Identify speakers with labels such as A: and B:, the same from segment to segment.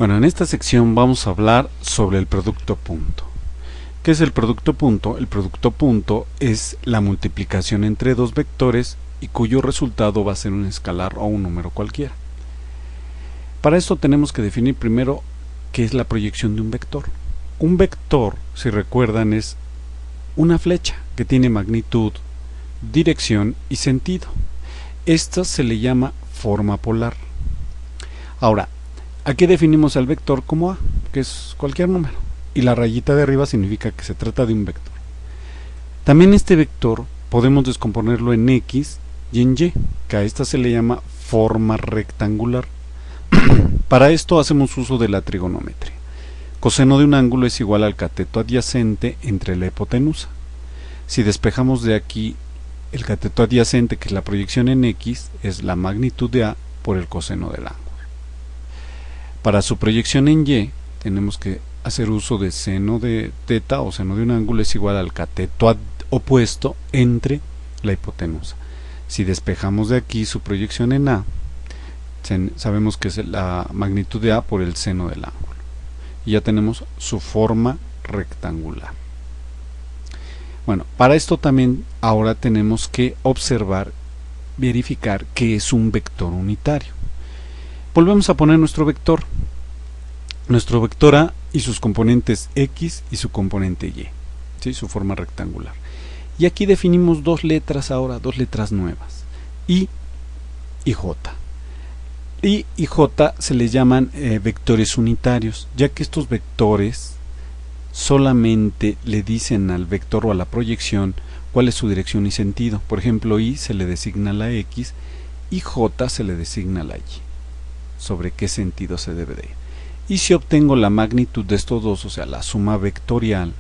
A: Bueno, en esta sección vamos a hablar sobre el producto punto. ¿Qué es el producto punto? El producto punto es la multiplicación entre dos vectores y cuyo resultado va a ser un escalar o un número cualquiera. Para esto tenemos que definir primero qué es la proyección de un vector. Un vector, si recuerdan, es una flecha que tiene magnitud, dirección y sentido. Esta se le llama forma polar. Ahora, aquí definimos al vector como A, que es cualquier número, y la rayita de arriba significa que se trata de un vector. También este vector podemos descomponerlo en X y en Y, que a esta se le llama forma rectangular. Para esto hacemos uso de la trigonometría. Coseno de un ángulo es igual al cateto adyacente entre la hipotenusa. Si despejamos de aquí el cateto adyacente, que es la proyección en X, es la magnitud de A por el coseno del ángulo. Para su proyección en Y, tenemos que hacer uso de seno de teta o seno de un ángulo es igual al cateto opuesto entre la hipotenusa. Si despejamos de aquí su proyección en A, sabemos que es la magnitud de A por el seno del ángulo. Y ya tenemos su forma rectangular. Bueno, para esto también ahora tenemos que observar, verificar que es un vector unitario. Volvemos a poner nuestro vector A y sus componentes X y su componente Y, ¿sí? Su forma rectangular. Y aquí definimos dos letras ahora, dos letras nuevas, I y J. I y J se les llaman vectores unitarios, ya que estos vectores solamente le dicen al vector o a la proyección cuál es su dirección y sentido. Por ejemplo, I se le designa la X y J se le designa la Y, sobre qué sentido se debe de ir. Y si obtengo la magnitud de estos dos, o sea, la suma vectorial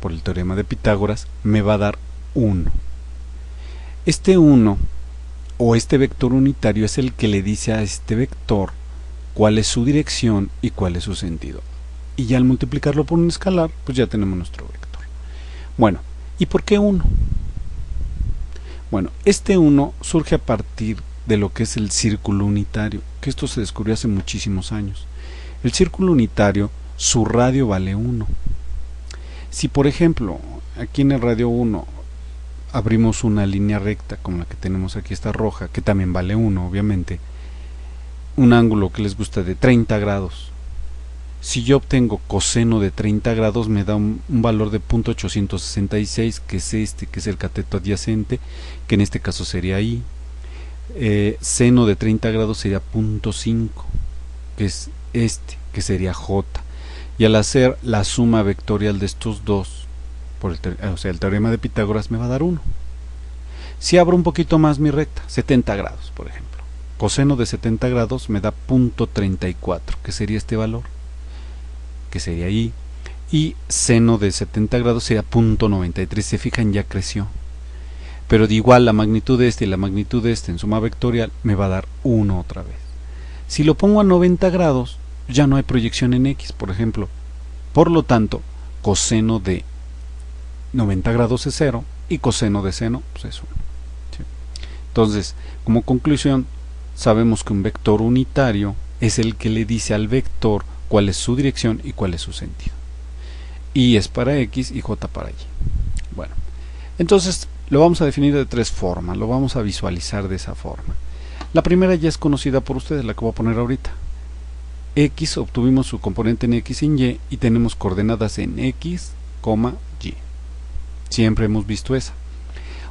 A: por el teorema de Pitágoras, me va a dar 1. Este 1 o este vector unitario es el que le dice a este vector cuál es su dirección y cuál es su sentido. Y ya al multiplicarlo por un escalar, pues ya tenemos nuestro vector. Bueno, ¿y por qué 1? Bueno, este 1 surge a partir de lo que es el círculo unitario, que esto se descubrió hace muchísimos años. El círculo unitario, su radio vale 1. Si por ejemplo, aquí en el radio 1 abrimos una línea recta como la que tenemos aquí, esta roja, que también vale 1, obviamente, un ángulo que les gusta de 30 grados. Si yo obtengo coseno de 30 grados, me da un valor de 0.866, que es este, que es el cateto adyacente, que en este caso sería I. Seno de 30 grados sería 0.5, que es este, que sería J. Y al hacer la suma vectorial de estos dos, o sea, el teorema de Pitágoras, me va a dar 1. Si abro un poquito más mi recta, 70 grados, por ejemplo, coseno de 70 grados me da 0.34, que sería este valor, que sería I. Y seno de 70 grados sería 0.93, se fijan, ya creció. Pero de igual la magnitud de este y la magnitud de este en suma vectorial me va a dar 1 otra vez. Si lo pongo a 90 grados, ya no hay proyección en X, por ejemplo. Por lo tanto, coseno de 90 grados es 0 y coseno de seno pues es 1. ¿Sí? Entonces, como conclusión, sabemos que un vector unitario es el que le dice al vector cuál es su dirección y cuál es su sentido. Y es para X y J para Y. Bueno, entonces lo vamos a definir de tres formas, lo vamos a visualizar de esa forma. La primera ya es conocida por ustedes, la que voy a poner ahorita. X, obtuvimos su componente en X y en Y y tenemos coordenadas en X, Y. Siempre hemos visto esa.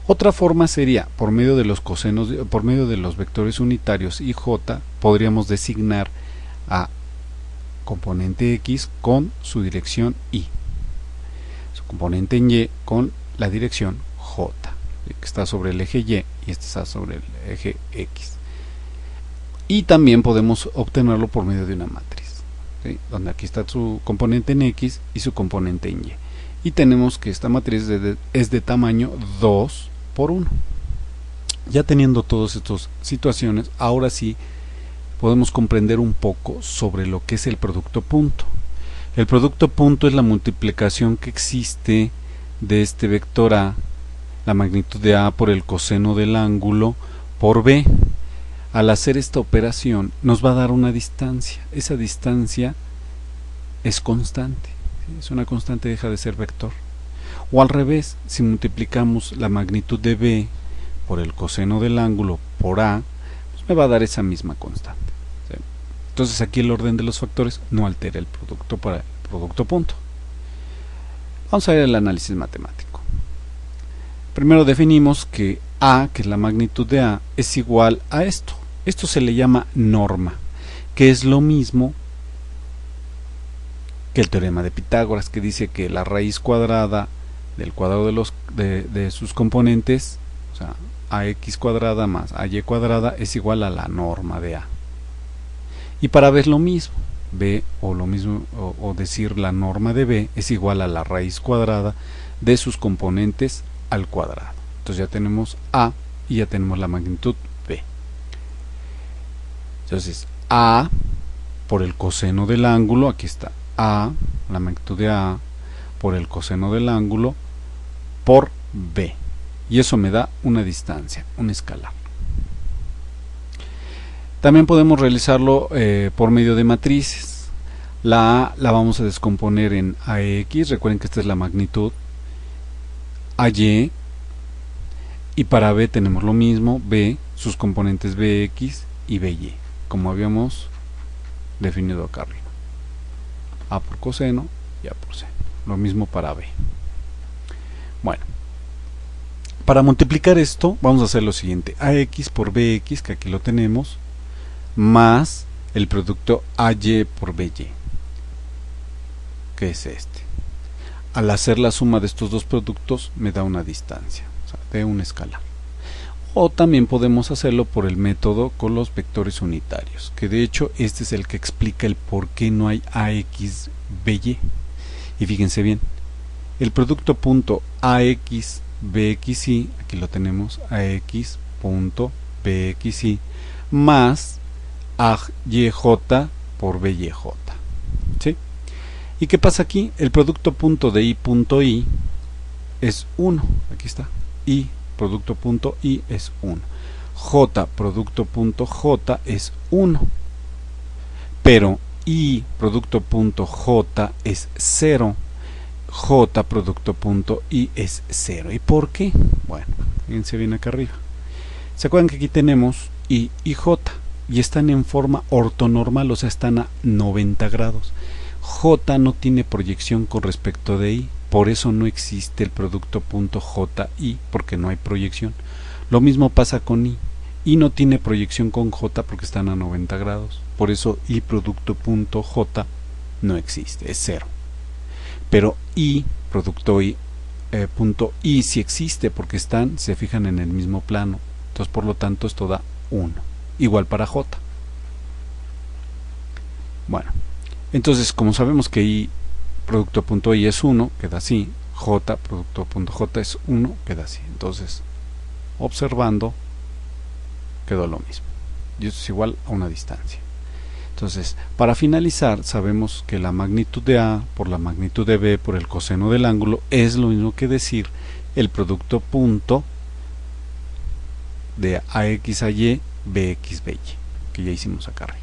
A: Otra forma sería, por medio de los cosenos, por medio de los vectores unitarios y J, podríamos designar a componente X con su dirección Y, su componente en Y con la dirección J, que está sobre el eje Y y este está sobre el eje X. Y también podemos obtenerlo por medio de una matriz, ¿sí? Donde aquí está su componente en X y su componente en Y. Y tenemos que esta matriz es de tamaño 2 por 1. Ya teniendo todas estas situaciones, ahora sí podemos comprender un poco sobre lo que es el producto punto. El producto punto es la multiplicación que existe de este vector A, la magnitud de A por el coseno del ángulo, por B. al hacer esta operación nos va a dar una distancia. Esa distancia es constante, ¿sí? Es una constante, deja de ser vector. O al revés, si multiplicamos la magnitud de B por el coseno del ángulo por A, pues me va a dar esa misma constante, ¿sí? Entonces aquí el orden de los factores no altera el producto para el producto punto. Vamos a ver el análisis matemático. Primero definimos que A, que es la magnitud de A, es igual a esto. Esto se le llama norma, que es lo mismo que el teorema de Pitágoras, que dice que la raíz cuadrada del cuadrado de sus componentes, o sea, ax cuadrada más ay cuadrada, es igual a la norma de A. Y para ver lo mismo, B, o lo mismo, o decir la norma de B es igual a la raíz cuadrada de sus componentes al cuadrado. Entonces ya tenemos A y ya tenemos la magnitud B. Entonces A por el coseno del ángulo, aquí está A, la magnitud de A por el coseno del ángulo por B, y eso me da una distancia, un escalar. También podemos realizarlo por medio de matrices. La A la vamos a descomponer en AX, recuerden que esta es la magnitud, AY, y para B tenemos lo mismo, B, sus componentes BX y BY, como habíamos definido acá arriba. A por coseno y A por seno. Lo mismo para B. Bueno, para multiplicar esto vamos a hacer lo siguiente: AX por BX, que aquí lo tenemos, más el producto AY por BY, que es este. Al hacer la suma de estos dos productos me da una distancia, o sea, de un escalar. O también podemos hacerlo por el método con los vectores unitarios, que de hecho este es el que explica el por qué no hay AX BY. Y fíjense bien, el producto punto AX BXY, aquí lo tenemos, AX punto BXY más AYJ por BYJ, ¿sí? ¿Y qué pasa aquí? El producto punto de I punto I es 1, aquí está, I producto punto I es 1, J producto punto J es 1, pero I producto punto J es 0, J producto punto I es 0. ¿Y por qué? Bueno, fíjense bien acá arriba. ¿Se acuerdan que aquí tenemos I y J? Y están en forma ortonormal, o sea, están a 90 grados. J no tiene proyección con respecto de I, por eso no existe el producto punto JI, porque no hay proyección. Lo mismo pasa con I. I no tiene proyección con J porque están a 90 grados. Por eso I producto punto J no existe, es 0. Pero I producto I punto I sí existe porque están, se fijan en el mismo plano. Entonces por lo tanto esto da 1. Igual para J. Bueno, entonces como sabemos que I producto punto I es 1, queda así. J producto punto J es 1, queda así. Entonces observando quedó lo mismo, y esto es igual a una distancia. Entonces, para finalizar, sabemos que la magnitud de A por la magnitud de B por el coseno del ángulo es lo mismo que decir el producto punto de AX a Y, BX, BY, que ya hicimos acá arriba.